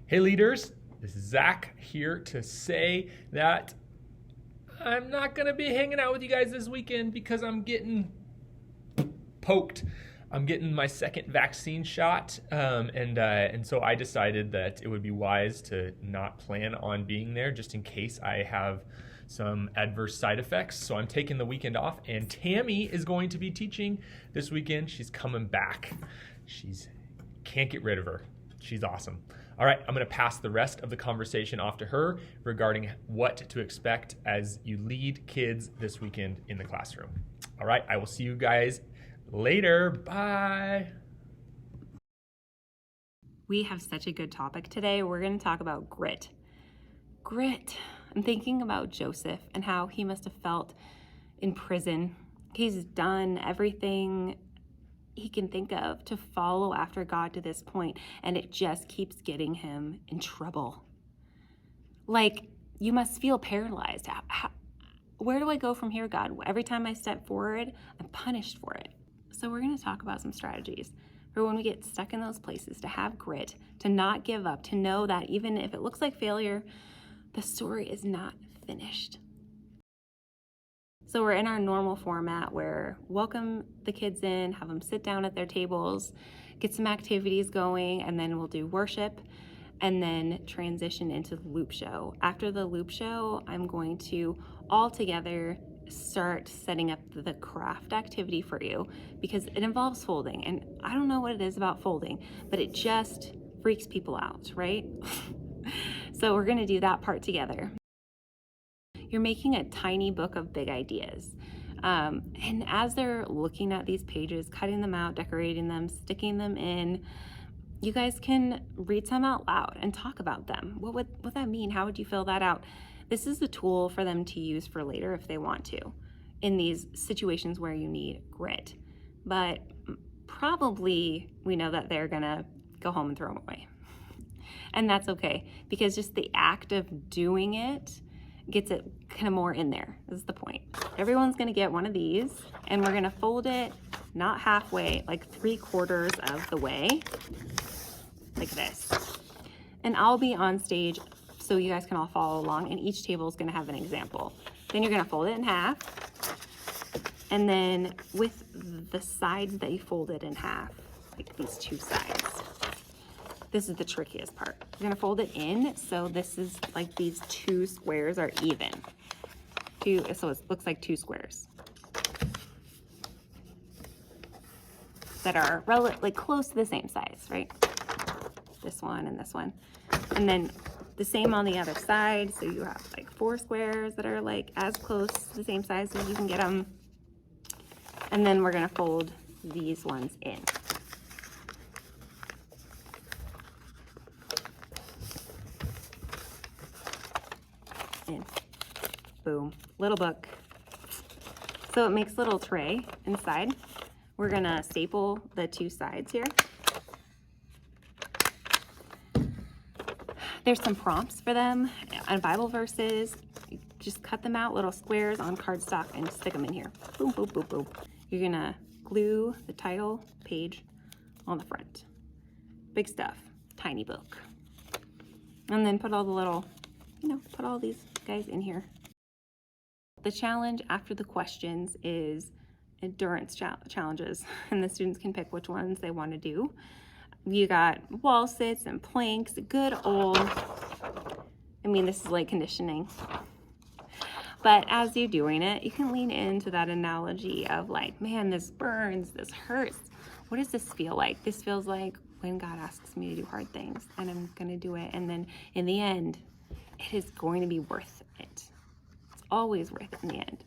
Hey leaders, this is Zach here to say that I'm not going to be hanging out with you guys this weekend because I'm getting poked. I'm getting my second vaccine shot, and so I decided that it would be wise to not plan on being there just in case I have some adverse side effects. So I'm taking the weekend off, and Tammy is going to be teaching this weekend. She's coming back. Can't get rid of her. She's awesome. All right, I'm going to pass the rest of the conversation off to her regarding what to expect as you lead kids this weekend in the classroom. All right, I will see you guys later. Bye. We have such a good topic today. We're going to talk about grit. Grit. I'm thinking about Joseph and how he must have felt in prison. He's done everything he can think of to follow after God to this point, and it just keeps getting him in trouble. Like, you must feel paralyzed. Where do I go from here, God? Every time I step forward, I'm punished for it. So we're going to talk about some strategies for when we get stuck in those places, to have grit, to not give up, to know that even if it looks like failure, the story is not finished. So we're in our normal format where welcome the kids in, have them sit down at their tables, get some activities going, and then we'll do worship and then transition into the loop show. After the loop show, I'm going to all together start setting up the craft activity for you because it involves folding. And I don't know what it is about folding, but it just freaks people out, right? So we're gonna do that part together. You're making a tiny book of big ideas. And as they're looking at these pages, cutting them out, decorating them, sticking them in, you guys can read some out loud and talk about them. What would that mean? How would you fill that out? This is a tool for them to use for later if they want to, in these situations where you need grit. But probably we know that they're gonna go home and throw them away. And that's okay, because just the act of doing it gets it kind of more in there, is the point. Everyone's gonna get one of these, and we're gonna fold it not halfway, like 3/4 of the way, like this. And I'll be on stage so you guys can all follow along, and each table is gonna have an example. Then you're gonna fold it in half, and then with the sides that you folded in half, like these two sides, this is the trickiest part. You're gonna fold it in, so this is like these two squares are even. So it looks like two squares that are like close to the same size, right? This one and this one. And then the same on the other side, so you have like 4 squares that are like as close to the same size as you can get them. And then we're gonna fold these ones in. In. Boom, little book. So it makes a little tray inside. We're gonna staple the two sides here. There's some prompts for them and Bible verses. You just cut them out, little squares on cardstock, and stick them in here. Boom, boom, boom, boom. You're gonna glue the title page on the front. Big stuff, tiny book. And then put all the little, put all these guys in here. The challenge after the questions is endurance challenges, and the students can pick which ones they want to do. You got wall sits and planks, good old, this is like conditioning. But as you're doing it, you can lean into that analogy of like, man, this burns, this hurts. What does this feel like? This feels like when God asks me to do hard things, and I'm gonna do it. And then in the end, it is going to be worth it. It's always worth it in the end.